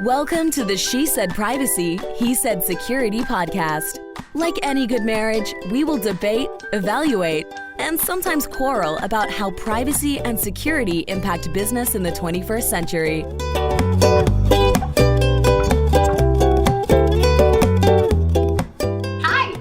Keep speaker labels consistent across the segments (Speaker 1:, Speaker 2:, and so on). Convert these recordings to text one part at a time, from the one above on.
Speaker 1: Welcome to the She Said Privacy, He Said Security podcast. Like any good marriage, we will debate, evaluate, and sometimes quarrel about how privacy and security impact business in the 21st century.
Speaker 2: Hi,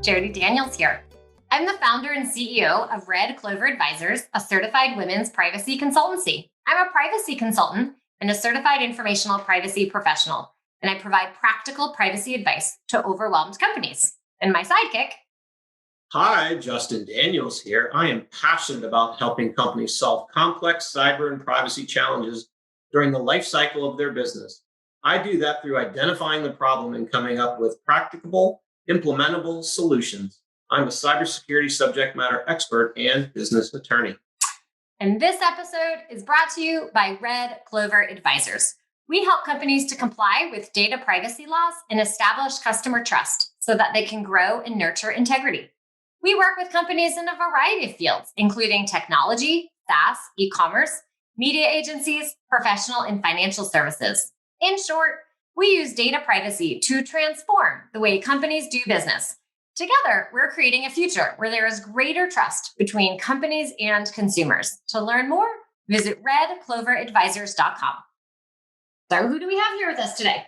Speaker 2: Jody Daniels here. I'm the founder and CEO of Clover Advisors, a certified women's privacy consultancy. I'm a privacy consultant and a certified informational privacy professional, and I provide practical privacy advice to overwhelmed companies. And my sidekick.
Speaker 3: Hi, Justin Daniels here. I am passionate about helping companies solve complex cyber and privacy challenges during the life cycle of their business. I do that through identifying the problem and coming up with practicable, implementable solutions. I'm a cybersecurity subject matter expert and business attorney.
Speaker 2: And this episode is brought to you by Clover Advisors. We help companies to comply with data privacy laws and establish customer trust so that they can grow and nurture integrity. We work with companies in a variety of fields, including technology, SaaS, e-commerce, media agencies, professional and financial services. In short, we use data privacy to transform the way companies do business. Together, we're creating a future where there is greater trust between companies and consumers. To learn more, visit redcloveradvisors.com. So who do we have here with us today?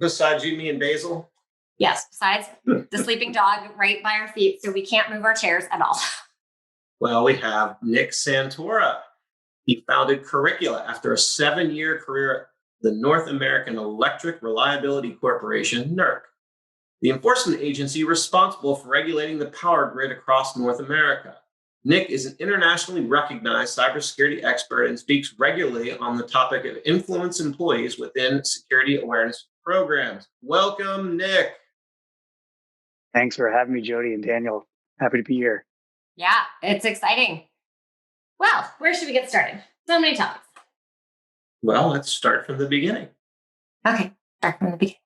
Speaker 3: Besides you, me, and Basil?
Speaker 2: Yes, besides the sleeping dog right by our feet, so we can't move our chairs at all.
Speaker 3: Well, we have Nick Santora. He founded Curricula after a 7-year career at the North American Electric Reliability Corporation, NERC, the enforcement agency responsible for regulating the power grid across North America. Nick is an internationally recognized cybersecurity expert and speaks regularly on the topic of influence employees within security awareness programs. Welcome, Nick.
Speaker 4: Thanks for having me, Jody and Daniel. Happy to be here.
Speaker 2: Yeah, it's exciting. Well, where should we get started? So many topics.
Speaker 3: Well, let's start from the beginning.
Speaker 2: Okay, start from the beginning.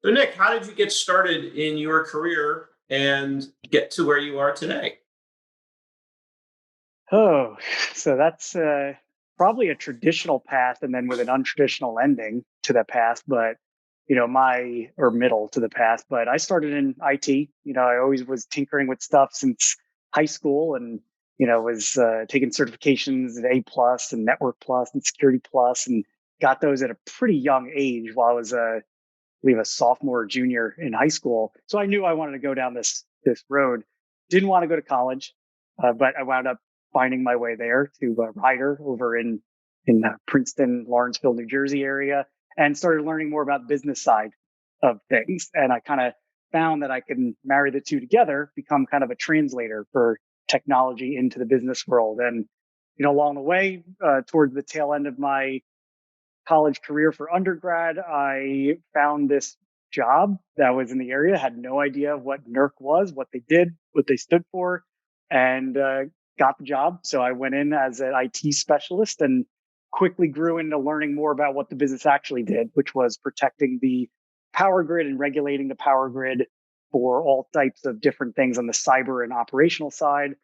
Speaker 3: So, Nick, how did you get started in your career and get to where you are today?
Speaker 4: Oh, so that's probably a traditional path and then with an untraditional ending to that path, but, middle to the path. But I started in IT. I always was tinkering with stuff since high school and, was taking certifications at A+ and Network Plus and Security Plus and got those at a pretty young age while I was a sophomore or junior in high school. So I knew I wanted to go down this road. Didn't want to go to college, but I wound up finding my way there to Rider over in Princeton, Lawrenceville, New Jersey area, and started learning more about the business side of things. And I kind of found that I can marry the two together, become kind of a translator for technology into the business world. And, along the way, towards the tail end of my college career for undergrad, I found this job that was in the area, had no idea what NERC was, what they did, what they stood for, and got the job. So I went in as an IT specialist and quickly grew into learning more about what the business actually did, which was protecting the power grid and regulating the power grid for all types of different things on the cyber and operational side.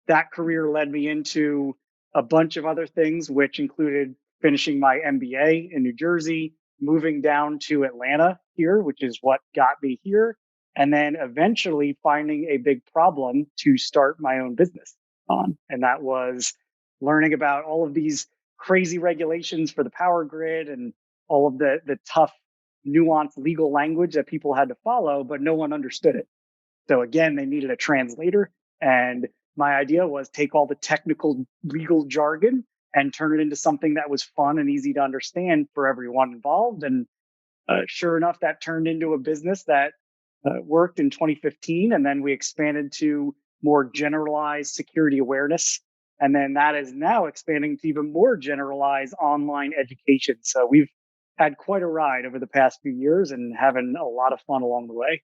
Speaker 4: That career led me into a bunch of other things, which included finishing my MBA in New Jersey, moving down to Atlanta here, which is what got me here, and then eventually finding a big problem to start my own business on. And that was learning about all of these crazy regulations for the power grid and all of the tough, nuanced legal language that people had to follow, but no one understood it. So again, they needed a translator. And my idea was take all the technical legal jargon and turn it into something that was fun and easy to understand for everyone involved. And sure enough, that turned into a business that worked in 2015. And then we expanded to more generalized security awareness. And then that is now expanding to even more generalized online education. So we've had quite a ride over the past few years and having a lot of fun along the way.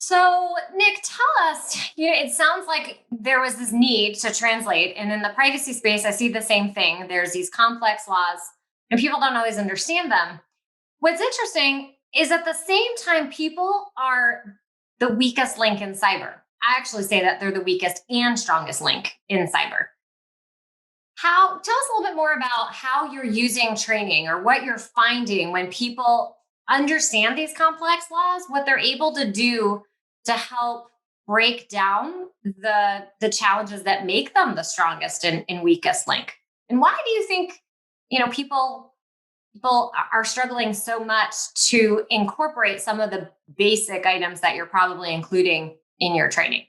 Speaker 2: So, Nick, tell us, it sounds like there was this need to translate. And in the privacy space, I see the same thing. There's these complex laws and people don't always understand them. What's interesting is at the same time, people are the weakest link in cyber. I actually say that they're the weakest and strongest link in cyber. Tell us a little bit more about how you're using training or what you're finding when people understand these complex laws, what they're able to do to help break down the challenges that make them the strongest and weakest link. And why do you think, people are struggling so much to incorporate some of the basic items that you're probably including in your training?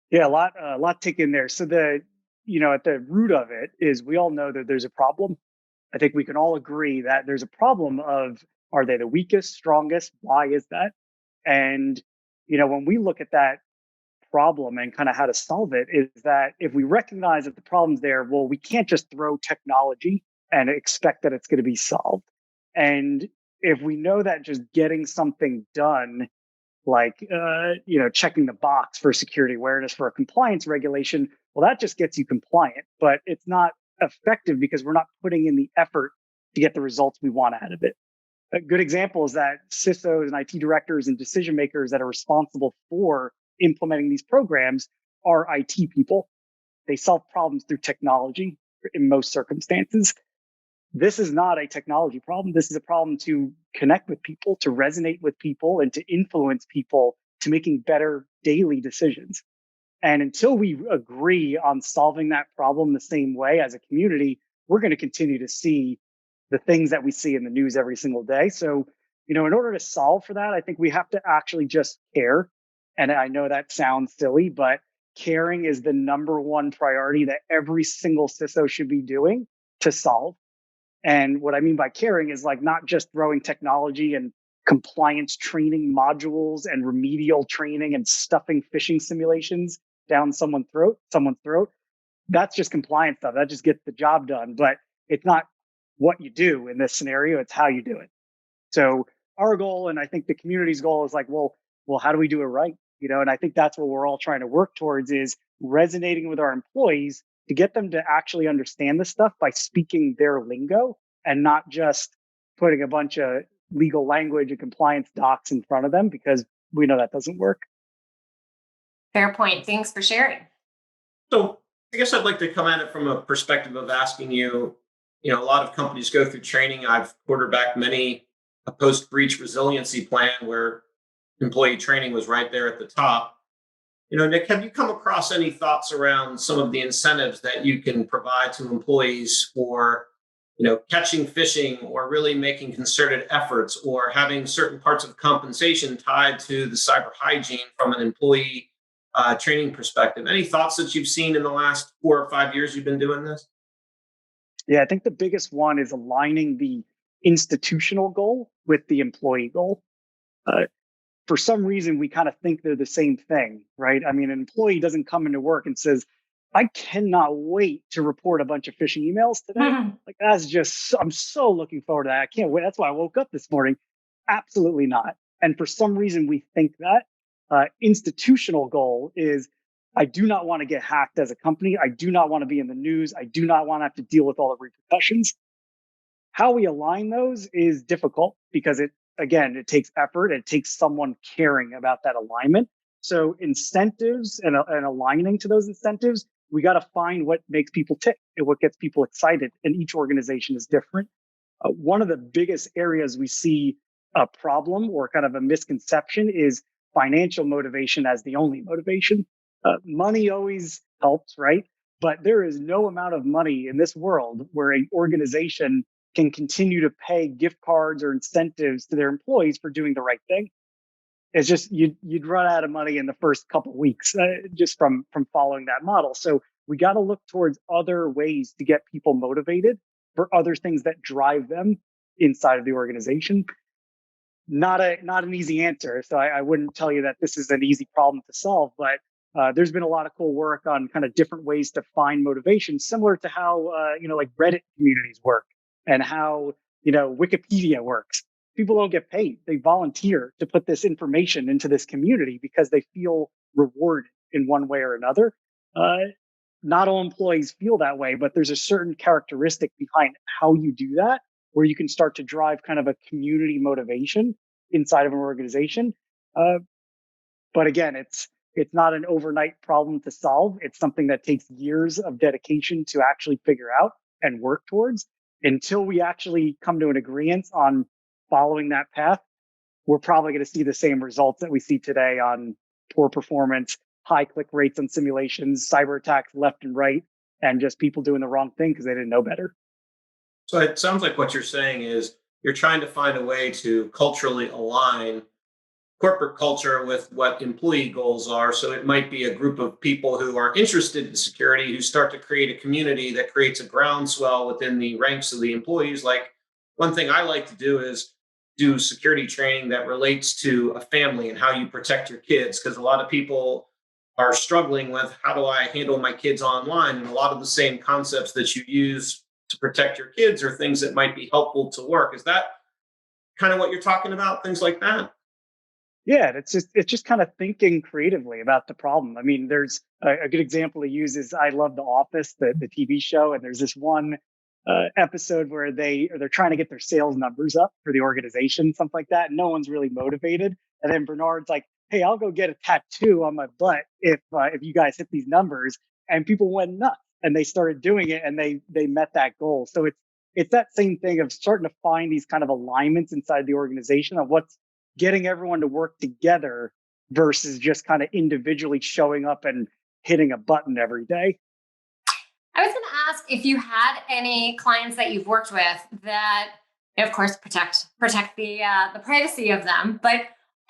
Speaker 4: Yeah, a lot taken there. So at the root of it is we all know that there's a problem. I think we can all agree that there's a problem of, are they the weakest, strongest? Why is that? And, when we look at that problem and kind of how to solve it, is that if we recognize that the problem's there, well, we can't just throw technology and expect that it's going to be solved. And if we know that just getting something done, like checking the box for security awareness for a compliance regulation, well, that just gets you compliant, but it's not effective because we're not putting in the effort to get the results we want out of it. A good example is that CISOs and IT directors and decision makers that are responsible for implementing these programs are IT people. They solve problems through technology in most circumstances. This is not a technology problem. This is a problem to connect with people, to resonate with people, and to influence people to making better daily decisions. And until we agree on solving that problem the same way as a community, we're going to continue to see the things that we see in the news every single day. So, in order to solve for that, I think we have to actually just care. And I know that sounds silly, but caring is the number one priority that every single CISO should be doing to solve. And what I mean by caring is like not just throwing technology and compliance training modules and remedial training and stuffing phishing simulations down someone's throat. That's just compliance stuff. That just gets the job done. But it's not what you do in this scenario, it's how you do it. So our goal, and I think the community's goal, is like, well, how do we do it right? And I think that's what we're all trying to work towards, is resonating with our employees to get them to actually understand this stuff by speaking their lingo and not just putting a bunch of legal language and compliance docs in front of them, because we know that doesn't work.
Speaker 2: Fair point. Thanks for sharing.
Speaker 3: So I guess I'd like to come at it from a perspective of asking you, a lot of companies go through training. I've quarterbacked many a post-breach resiliency plan where employee training was right there at the top. Nick, have you come across any thoughts around some of the incentives that you can provide to employees for, catching phishing, or really making concerted efforts, or having certain parts of compensation tied to the cyber hygiene from an employee training perspective? Any thoughts that you've seen in the last 4 or 5 years you've been doing this?
Speaker 4: Yeah, I think the biggest one is aligning the institutional goal with the employee goal. For some reason, we kind of think they're the same thing, right? I mean, an employee doesn't come into work and says, I cannot wait to report a bunch of phishing emails today. Like, I'm so looking forward to that. I can't wait. That's why I woke up this morning. Absolutely not. And for some reason, we think that institutional goal is, I do not want to get hacked as a company. I do not want to be in the news. I do not want to have to deal with all the repercussions. How we align those is difficult because it takes effort. It takes someone caring about that alignment. So incentives and aligning to those incentives, we got to find what makes people tick and what gets people excited. And each organization is different. One of the biggest areas we see a problem or kind of a misconception is financial motivation as the only motivation. Money always helps, right? But there is no amount of money in this world where an organization can continue to pay gift cards or incentives to their employees for doing the right thing. It's just you'd run out of money in the first couple of weeks just from following that model. So we got to look towards other ways to get people motivated for other things that drive them inside of the organization. Not an easy answer. So I wouldn't tell you that this is an easy problem to solve, but there's been a lot of cool work on kind of different ways to find motivation, similar to how like Reddit communities work and how Wikipedia works. People don't get paid; they volunteer to put this information into this community because they feel rewarded in one way or another. Not all employees feel that way, but there's a certain characteristic behind how you do that, where you can start to drive kind of a community motivation inside of an organization. But again, It's not an overnight problem to solve. It's something that takes years of dedication to actually figure out and work towards. Until we actually come to an agreement on following that path, we're probably going to see the same results that we see today on poor performance, high click rates on simulations, cyber attacks left and right, and just people doing the wrong thing because they didn't know better.
Speaker 3: So it sounds like what you're saying is you're trying to find a way to culturally align corporate culture with what employee goals are. So it might be a group of people who are interested in security who start to create a community that creates a groundswell within the ranks of the employees. Like one thing I like to do is do security training that relates to a family and how you protect your kids, because a lot of people are struggling with how do I handle my kids online, and a lot of the same concepts that you use to protect your kids are things that might be helpful to work. Is that kind of what you're talking about? Things like that?
Speaker 4: Yeah, it's just kind of thinking creatively about the problem. I mean, there's a good example to use is I love The Office, the TV show, and there's this one episode where they're trying to get their sales numbers up for the organization, something like that. And no one's really motivated, and then Bernard's like, "Hey, I'll go get a tattoo on my butt if you guys hit these numbers," and people went nuts, and they started doing it, and they met that goal. So it's that same thing of starting to find these kind of alignments inside the organization of what's getting everyone to work together versus just kind of individually showing up and hitting a button every day.
Speaker 2: I was going to ask if you had any clients that you've worked with that, of course, protect the privacy of them, but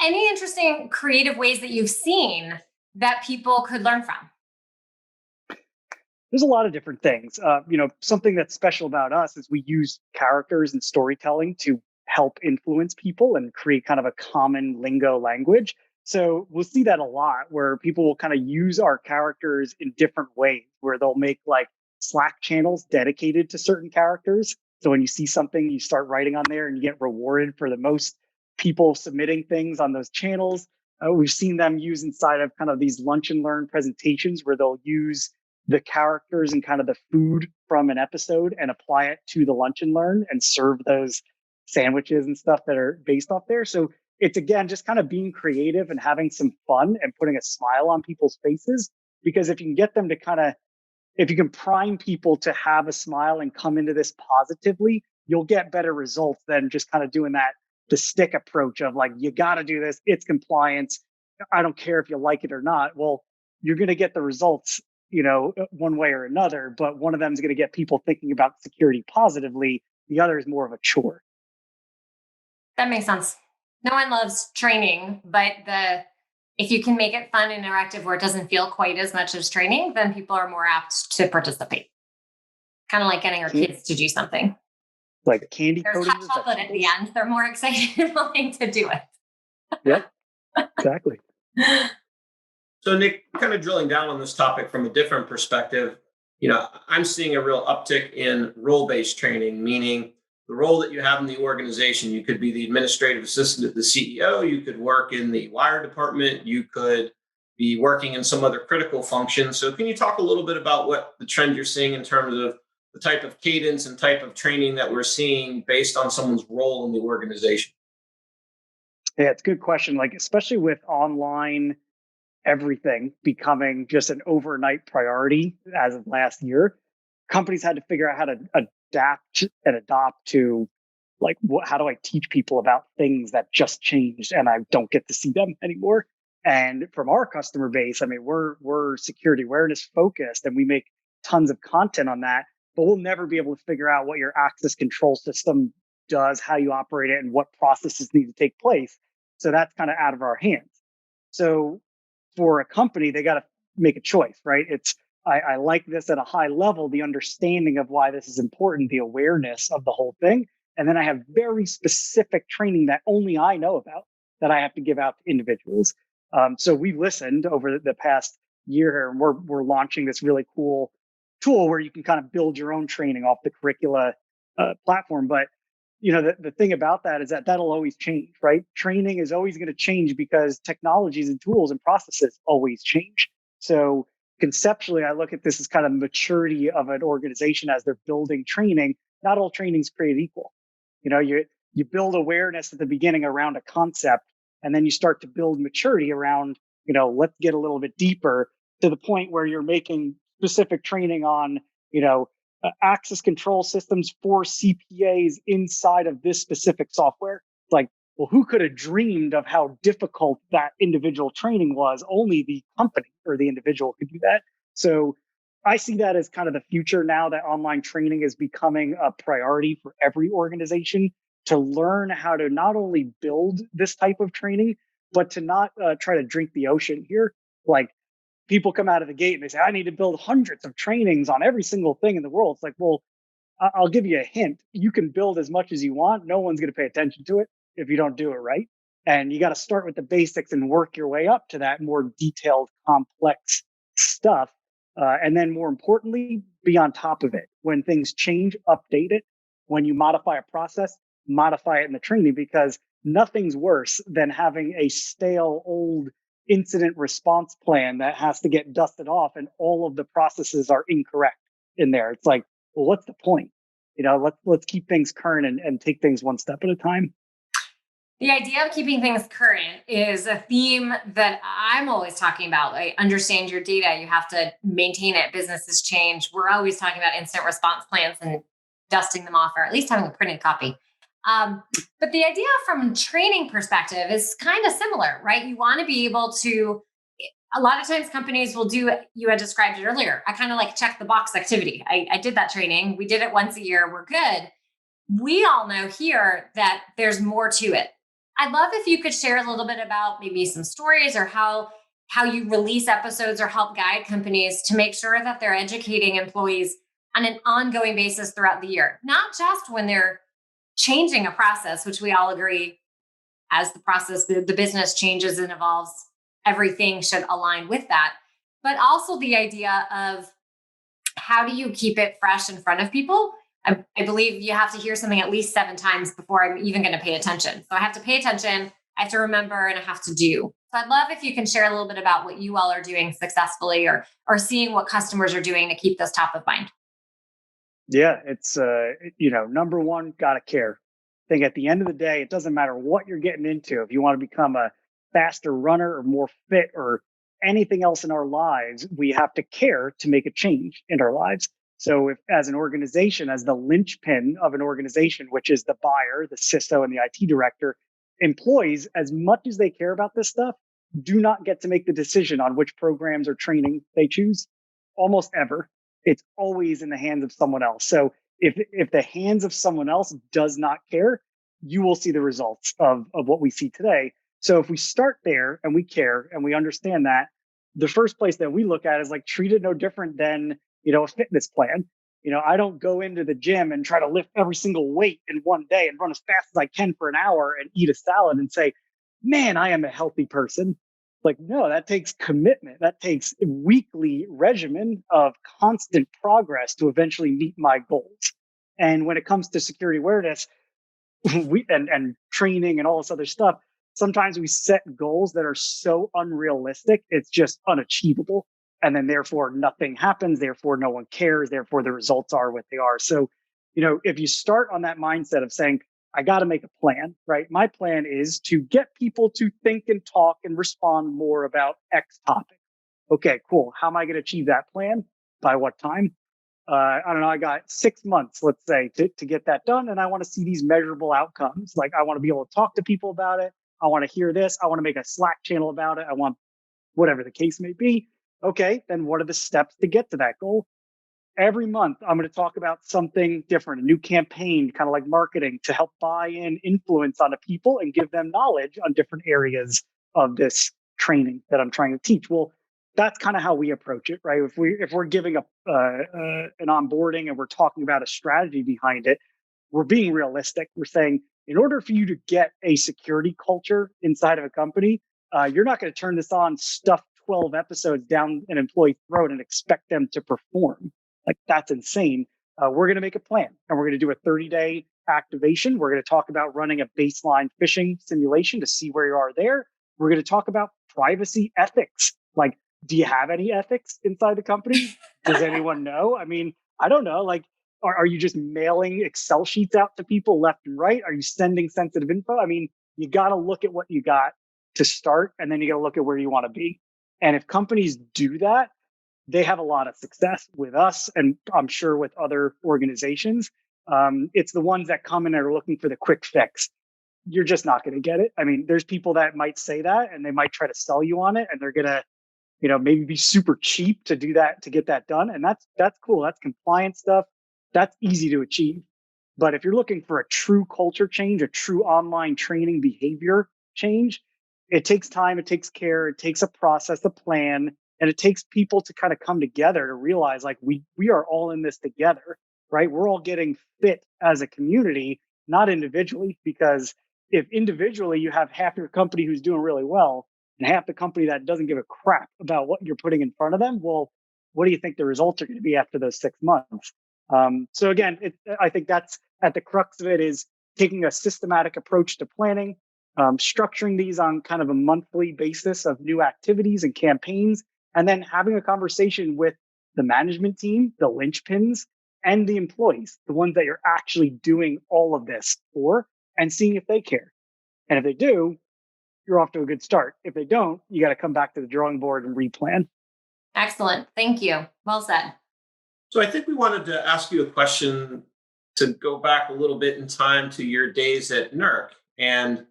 Speaker 2: any interesting creative ways that you've seen that people could learn from?
Speaker 4: There's a lot of different things. Something that's special about us is we use characters and storytelling to help influence people and create kind of a common lingo language. So we'll see that a lot where people will kind of use our characters in different ways, where they'll make like Slack channels dedicated to certain characters. So when you see something, you start writing on there and you get rewarded for the most people submitting things on those channels. We've seen them use inside of kind of these lunch and learn presentations where they'll use the characters and kind of the food from an episode and apply it to the lunch and learn and serve those sandwiches and stuff that are based off there. So it's, again, just kind of being creative and having some fun and putting a smile on people's faces. Because if you can get them to if you can prime people to have a smile and come into this positively, you'll get better results than just kind of doing the stick approach of like, you got to do this. It's compliance. I don't care if you like it or not. Well, you're going to get the results, one way or another, but one of them is going to get people thinking about security positively. The other is more of a chore.
Speaker 2: That makes sense. No one loves training, but if you can make it fun and interactive where it doesn't feel quite as much as training, then people are more apt to participate. Kind of like getting our kids to do something.
Speaker 4: Like candy
Speaker 2: There's
Speaker 4: coating.
Speaker 2: hot chocolate at the end. They're more excited and willing to do it.
Speaker 4: Yep, exactly.
Speaker 3: So Nick, kind of drilling down on this topic from a different perspective, I'm seeing a real uptick in role-based training, meaning the role that you have in the organization. You could be the administrative assistant of the CEO. You could work in the wire department. You could be working in some other critical function. So can you talk a little bit about what the trend you're seeing in terms of the type of cadence and type of training that we're seeing based on someone's role in the organization?
Speaker 4: Yeah, it's a good question. Like, especially with online everything becoming just an overnight priority as of last year, companies had to figure out how to adapt and adopt to like, how do I teach people about things that just changed and I don't get to see them anymore? And from our customer base, I mean, we're security awareness focused and we make tons of content on that, but we'll never be able to figure out what your access control system does, how you operate it, and what processes need to take place. So that's kind of out of our hands. So for a company, they got to make a choice, right? I like this at a high level, the understanding of why this is important, the awareness of the whole thing. And then I have very specific training that only I know about that I have to give out to individuals. So we've listened over the past year here, and we're launching this really cool tool where you can kind of build your own training off the Curricula platform. But the thing about that is that that'll always change, right? Training is always going to change because technologies and tools and processes always change. So conceptually, I look at this as kind of maturity of an organization as they're building training. Not all training is created equal. You build awareness at the beginning around a concept, and then you start to build maturity around let's get a little bit deeper to the point where you're making specific training on, access control systems for CPAs inside of this specific software. It's like, well, who could have dreamed of how difficult that individual training was? Only the company or the individual could do that. So I see that as kind of the future now that online training is becoming a priority for every organization to learn how to not only build this type of training, but to not try to drink the ocean here. Like, people come out of the gate and they say, I need to build hundreds of trainings on every single thing in the world. It's like, well, I'll give you a hint. You can build as much as you want. No one's going to pay attention to it if you don't do it right. And you got to start with the basics and work your way up to that more detailed, complex stuff. And then more importantly, be on top of it. When things change, update it. When you modify a process, modify it in the training, because nothing's worse than having a stale, old incident response plan that has to get dusted off and all of the processes are incorrect in there. It's like, well, what's the point? Let's keep things current and take things one step at a time.
Speaker 2: The idea of keeping things current is a theme that I'm always talking about. Like, understand your data. You have to maintain it. Businesses change. We're always talking about instant response plans and dusting them off, or at least having a printed copy. But the idea from a training perspective is kind of similar, right? You want to be able to, a lot of times companies will do, you had described it earlier, I kind of like check the box activity. I did that training. We did it once a year. We're good. We all know here that there's more to it. I'd love if you could share a little bit about maybe some stories or how you release episodes or help guide companies to make sure that they're educating employees on an ongoing basis throughout the year, not just when they're changing a process, which we all agree, as the process, the business changes and evolves, everything should align with that. But also the idea of how do you keep it fresh in front of people? I believe you have to hear something at least 7 times before I'm even going to pay attention. So I have to pay attention, I have to remember, and I have to do. So I'd love if you can share a little bit about what you all are doing successfully or seeing what customers are doing to keep this top of mind.
Speaker 4: Yeah, it's, number one, got to care. I think at the end of the day, it doesn't matter what you're getting into. If you want to become a faster runner or more fit or anything else in our lives, we have to care to make a change in our lives. So if, as an organization, as the linchpin of an organization, which is the buyer, the CISO, and the IT director, employees, as much as they care about this stuff, do not get to make the decision on which programs or training they choose, almost ever. It's always in the hands of someone else. So if the hands of someone else does not care, you will see the results of what we see today. So if we start there and we care and we understand that, the first place that we look at is like, treat it no different than, a fitness plan. I don't go into the gym and try to lift every single weight in one day and run as fast as I can for an hour and eat a salad and say, man, I am a healthy person. Like, no, that takes commitment. That takes weekly regimen of constant progress to eventually meet my goals. And when it comes to security awareness, and training and all this other stuff, sometimes we set goals that are so unrealistic, it's just unachievable. And then therefore nothing happens. Therefore, no one cares. Therefore, the results are what they are. So, if you start on that mindset of saying, I got to make a plan, right? My plan is to get people to think and talk and respond more about X topic. Okay, cool. How am I going to achieve that plan? By what time? I don't know. I got 6 months, let's say, to get that done. And I want to see these measurable outcomes. Like, I want to be able to talk to people about it. I want to hear this. I want to make a Slack channel about it. I want whatever the case may be. Okay, then what are the steps to get to that goal? Every month, I'm going to talk about something different, a new campaign, kind of like marketing, to help buy in influence on the people and give them knowledge on different areas of this training that I'm trying to teach. Well, that's kind of how we approach it, right? If we're giving an onboarding and we're talking about a strategy behind it, we're being realistic. We're saying, in order for you to get a security culture inside of a company, you're not going to turn this on, stuff 12 episodes down an employee's throat and expect them to perform. Like, that's insane. We're going to make a plan, and we're going to do a 30-day activation. We're going to talk about running a baseline phishing simulation to see where you are there. We're going to talk about privacy ethics. Like, do you have any ethics inside the company? Does anyone know? I mean, I don't know. Like, are you just mailing Excel sheets out to people left and right? Are you sending sensitive info? I mean, you got to look at what you got to start, and then you got to look at where you want to be. And if companies do that, they have a lot of success with us, and I'm sure with other organizations. It's the ones that come in and are looking for the quick fix. You're just not going to get it. I mean, there's people that might say that, and they might try to sell you on it, and they're going to, maybe be super cheap to do that, to get that done. And that's cool. That's compliance stuff. That's easy to achieve. But if you're looking for a true culture change, a true online training behavior change, it takes time, it takes care, it takes a process, a plan, and it takes people to kind of come together to realize like we are all in this together, right? We're all getting fit as a community, not individually, because if individually you have half your company who's doing really well and half the company that doesn't give a crap about what you're putting in front of them, well, what do you think the results are going to be after those 6 months? So again, I think that's at the crux of it, is taking a systematic approach to planning, structuring these on kind of a monthly basis of new activities and campaigns, and then having a conversation with the management team, the linchpins, and the employees, the ones that you're actually doing all of this for, and seeing if they care. And if they do, you're off to a good start. If they don't, you got to come back to the drawing board and replan.
Speaker 2: Excellent. Thank you. Well said.
Speaker 3: So I think we wanted to ask you a question to go back a little bit in time to your days at NERC. And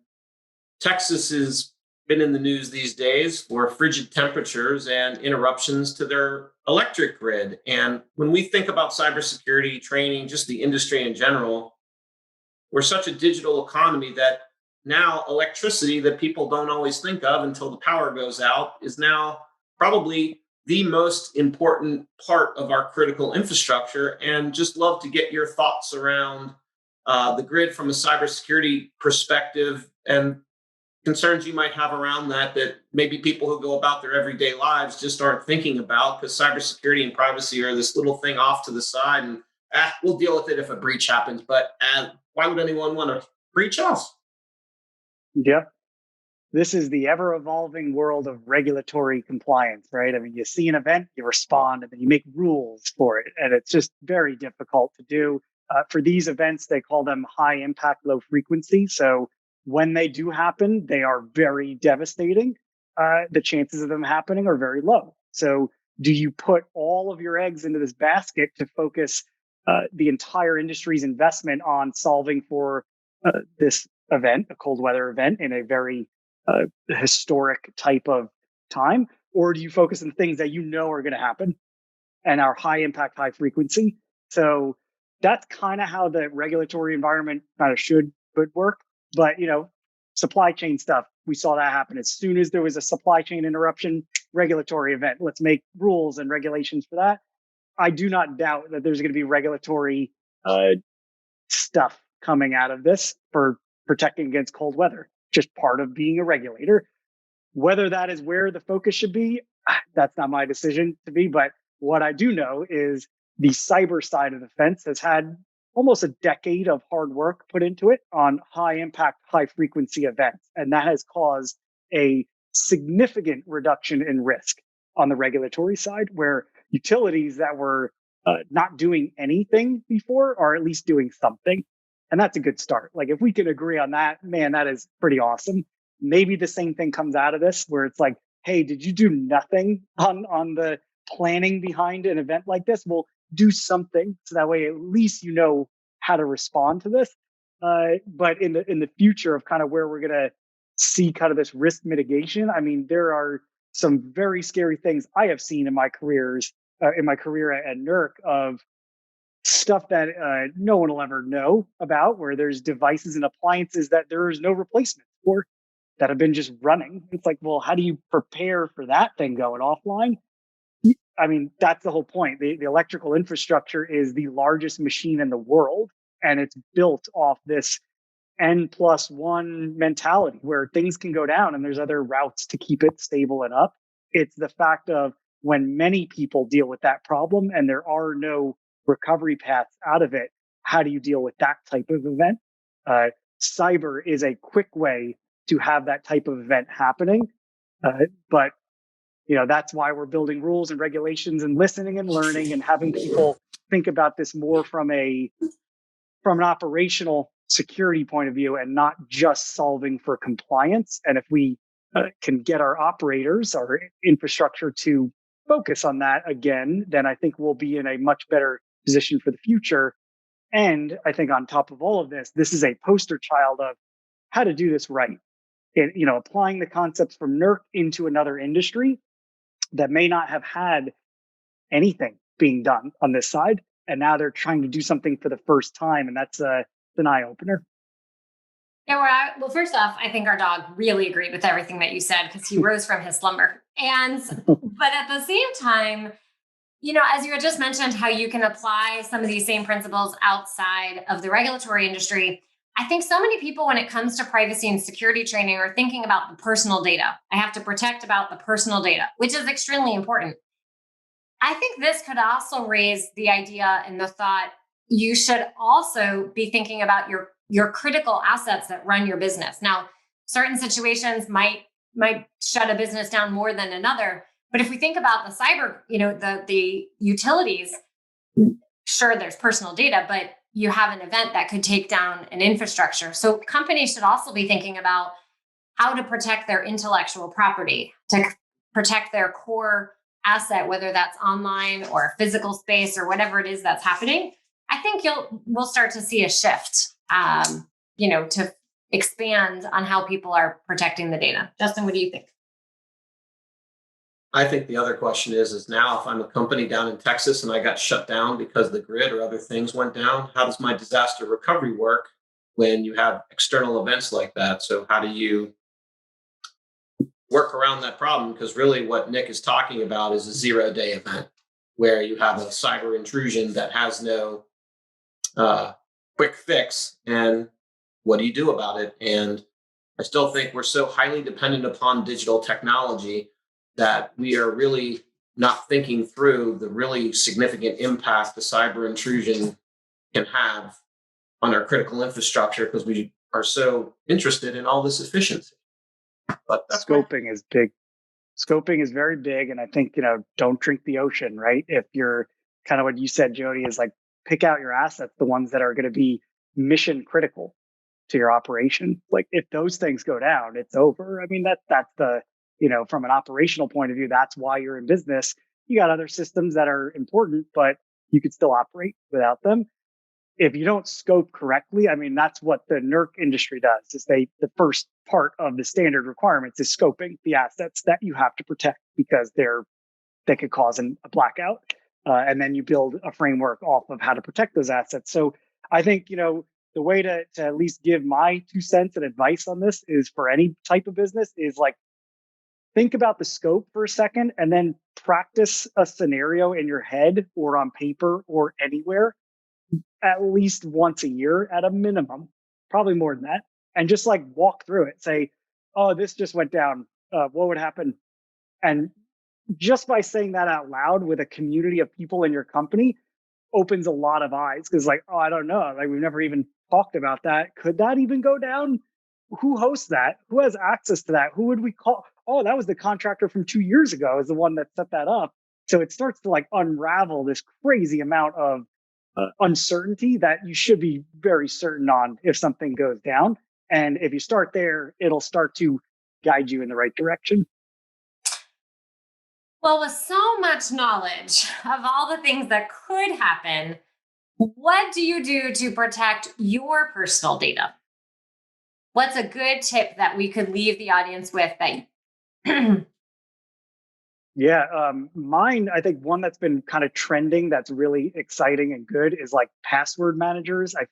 Speaker 3: Texas has been in the news these days for frigid temperatures and interruptions to their electric grid. And when we think about cybersecurity training, just the industry in general, we're such a digital economy that now electricity that people don't always think of until the power goes out is now probably the most important part of our critical infrastructure. And just love to get your thoughts around the grid from a cybersecurity perspective and concerns you might have around that maybe people who go about their everyday lives just aren't thinking about, because cybersecurity and privacy are this little thing off to the side, and we'll deal with it if a breach happens. But why would anyone want to breach us?
Speaker 4: Yep. This is the ever evolving world of regulatory compliance, right? I mean, you see an event, you respond, and then you make rules for it. And it's just very difficult to do. For these events, they call them high impact, low frequency. So when they do happen, they are very devastating. The chances of them happening are very low. So do you put all of your eggs into this basket to focus the entire industry's investment on solving for this event, a cold weather event in a very historic type of time? Or do you focus on things that you know are going to happen and are high impact, high frequency? So that's kind of how the regulatory environment kind of should work. But, supply chain stuff, we saw that happen. As soon as there was a supply chain interruption, regulatory event, let's make rules and regulations for that. I do not doubt that there's going to be regulatory stuff coming out of this for protecting against cold weather, just part of being a regulator. Whether that is where the focus should be, that's not my decision to be. But what I do know is the cyber side of the fence has had almost a decade of hard work put into it on high impact, high frequency events. And that has caused a significant reduction in risk on the regulatory side, where utilities that were not doing anything before are at least doing something. And that's a good start. Like, if we can agree on that, man, that is pretty awesome. Maybe the same thing comes out of this, where it's like, hey, did you do nothing on the planning behind an event like this? Well, do something, so that way at least you know how to respond to this. But in the future of kind of where we're going to see kind of this risk mitigation, I mean, there are some very scary things I have seen in my career at NERC of stuff that no one will ever know about, where there's devices and appliances that there is no replacement for that have been just running. It's like, well, how do you prepare for that thing going offline? I mean, that's the whole point. The electrical infrastructure is the largest machine in the world, and it's built off this N+1 mentality where things can go down and there's other routes to keep it stable and up. It's the fact of when many people deal with that problem and there are no recovery paths out of it, how do you deal with that type of event? Cyber is a quick way to have that type of event happening. But that's why we're building rules and regulations and listening and learning and having people think about this more from an operational security point of view and not just solving for compliance. And if we can get our operators, our infrastructure to focus on that again, then I think we'll be in a much better position for the future. And I think on top of all of this, this is a poster child of how to do this right. Applying the concepts from NERC into another industry that may not have had anything being done on this side. And now they're trying to do something for the first time. And that's an eye opener.
Speaker 2: Yeah, well, first off, I think our dog really agreed with everything that you said because he rose from his slumber. But at the same time, as you had just mentioned, how you can apply some of these same principles outside of the regulatory industry. I think so many people, when it comes to privacy and security training, are thinking about the personal data. I have to protect about the personal data, which is extremely important. I think this could also raise the idea and the thought you should also be thinking about your critical assets that run your business. Now, certain situations might shut a business down more than another. But if we think about the cyber, the utilities, sure, there's personal data, but you have an event that could take down an infrastructure. So companies should also be thinking about how to protect their intellectual property, to protect their core asset, whether that's online or physical space or whatever it is that's happening. I think we'll start to see a shift, to expand on how people are protecting the data. Justin, what do you think?
Speaker 3: I think the other question is now if I'm a company down in Texas and I got shut down because the grid or other things went down, how does my disaster recovery work when you have external events like that? So how do you work around that problem? Because really what Nick is talking about is a 0-day event where you have a cyber intrusion that has no quick fix. And what do you do about it? And I still think we're so highly dependent upon digital technology that we are really not thinking through the really significant impact the cyber intrusion can have on our critical infrastructure because we are so interested in all this efficiency. But that's
Speaker 4: scoping is big. Scoping is very big. And I think, don't drink the ocean, right? If you're kind of what you said, Jody, is like pick out your assets, the ones that are going to be mission critical to your operation. Like if those things go down, it's over. I mean, that's the, from an operational point of view, that's why you're in business. You got other systems that are important, but you could still operate without them. If you don't scope correctly, I mean, that's what the NERC industry does. Is the first part of the standard requirements is scoping the assets that you have to protect because they could cause a blackout. And then you build a framework off of how to protect those assets. So I think, the way to at least give my 2 cents and advice on this is for any type of business is like, think about the scope for a second and then practice a scenario in your head or on paper or anywhere at least once a year at a minimum, probably more than that. And just like walk through it, say, oh, this just went down. What would happen? And just by saying that out loud with a community of people in your company opens a lot of eyes because like, oh, I don't know. Like we've never even talked about that. Could that even go down? Who hosts that? Who has access to that? Who would we call? Oh, that was the contractor from 2 years ago is the one that set that up. So it starts to like unravel this crazy amount of uncertainty that you should be very certain on if something goes down. And if you start there, it'll start to guide you in the right direction.
Speaker 2: Well, with so much knowledge of all the things that could happen, what do you do to protect your personal data? What's a good tip that we could leave the audience with that
Speaker 4: mine, I think one that's been kind of trending that's really exciting and good is like password managers. I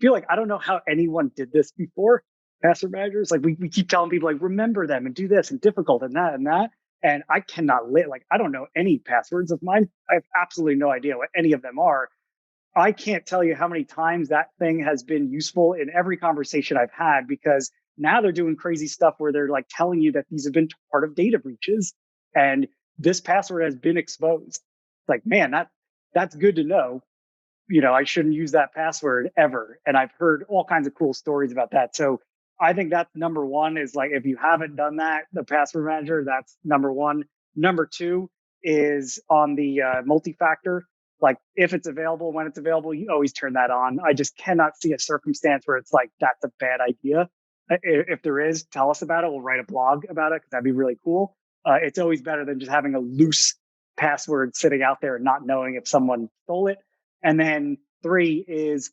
Speaker 4: feel like I don't know how anyone did this before. Password managers, like we keep telling people like remember them and do this and difficult and that and that. And I cannot I don't know any passwords of mine. I have absolutely no idea what any of them are. I can't tell you how many times that thing has been useful in every conversation I've had because now they're doing crazy stuff where they're like telling you that these have been part of data breaches and this password has been exposed. Like, man, that's good to know. I shouldn't use that password ever. And I've heard all kinds of cool stories about that. So I think that's number one is like, if you haven't done that, the password manager, that's number one. Number two is on the multi-factor. Like if it's available, when it's available, you always turn that on. I just cannot see a circumstance where it's like, that's a bad idea. If there is, tell us about it. We'll write a blog about it because that'd be really cool. It's always better than just having a loose password sitting out there and not knowing if someone stole it. And then 3 is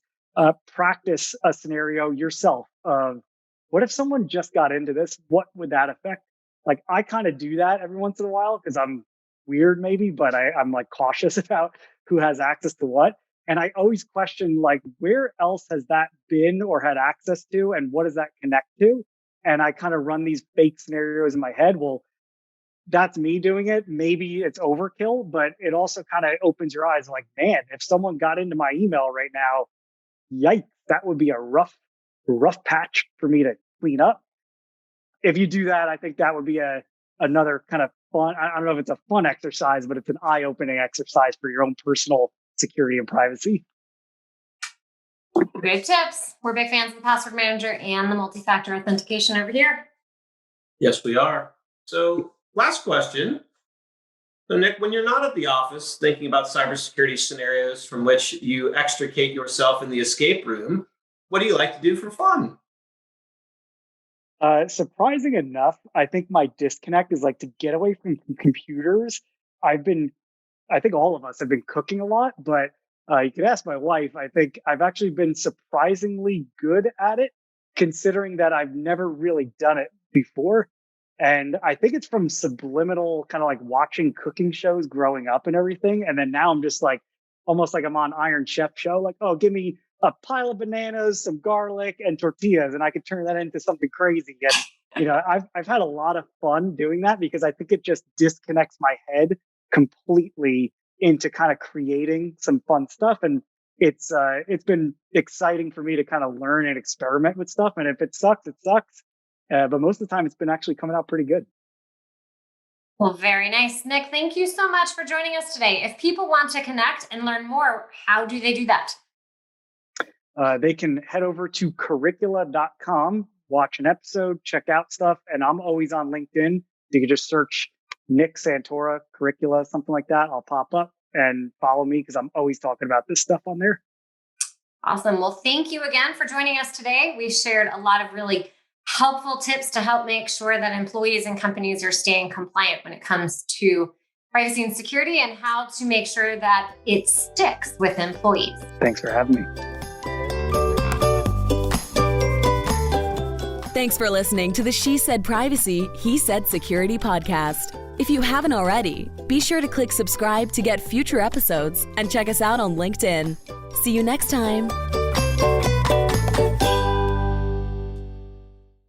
Speaker 4: practice a scenario yourself of what if someone just got into this? What would that affect? Like I kind of do that every once in a while because I'm weird maybe, but I'm like cautious about who has access to what. And I always question like where else has that been or had access to and what does that connect to? And I kind of run these fake scenarios in my head. Well, that's me doing it. Maybe it's overkill, but it also kind of opens your eyes like, man, if someone got into my email right now, yikes, that would be a rough patch for me to clean up. If you do that, I think that would be another kind of fun. I don't know if it's a fun exercise, but it's an eye-opening exercise for your own personal security and privacy.
Speaker 2: Great tips. We're big fans of the password manager and the multi-factor authentication over here.
Speaker 3: Yes, we are. So last question. So Nick, when you're not at the office thinking about cybersecurity scenarios from which you extricate yourself in the escape room, what do you like to do for fun?
Speaker 4: Surprising enough, I think my disconnect is like to get away from computers. I think all of us have been cooking a lot, but you could ask my wife. I think I've actually been surprisingly good at it, considering that I've never really done it before. And I think it's from subliminal kind of like watching cooking shows growing up and everything. And then now I'm just like, almost like I'm on Iron Chef show, like, oh, give me a pile of bananas, some garlic and tortillas, and I could turn that into something crazy. And, I've had a lot of fun doing that because I think it just disconnects my head completely into kind of creating some fun stuff. And it's been exciting for me to kind of learn and experiment with stuff. And if it sucks, it sucks. But most of the time it's been actually coming out pretty good.
Speaker 2: Well, very nice. Nick, thank you so much for joining us today. If people want to connect and learn more, how do they do that?
Speaker 4: They can head over to curricula.com, watch an episode, check out stuff. And I'm always on LinkedIn. You can just search Nick Santora, Curricula, something like that. I'll pop up and follow me because I'm always talking about this stuff on there.
Speaker 2: Awesome. Well, thank you again for joining us today. We've shared a lot of really helpful tips to help make sure that employees and companies are staying compliant when it comes to privacy and security and how to make sure that it sticks with employees.
Speaker 4: Thanks for having me.
Speaker 1: Thanks for listening to the She Said Privacy, He Said Security podcast. If you haven't already, be sure to click subscribe to get future episodes and check us out on LinkedIn. See you next time.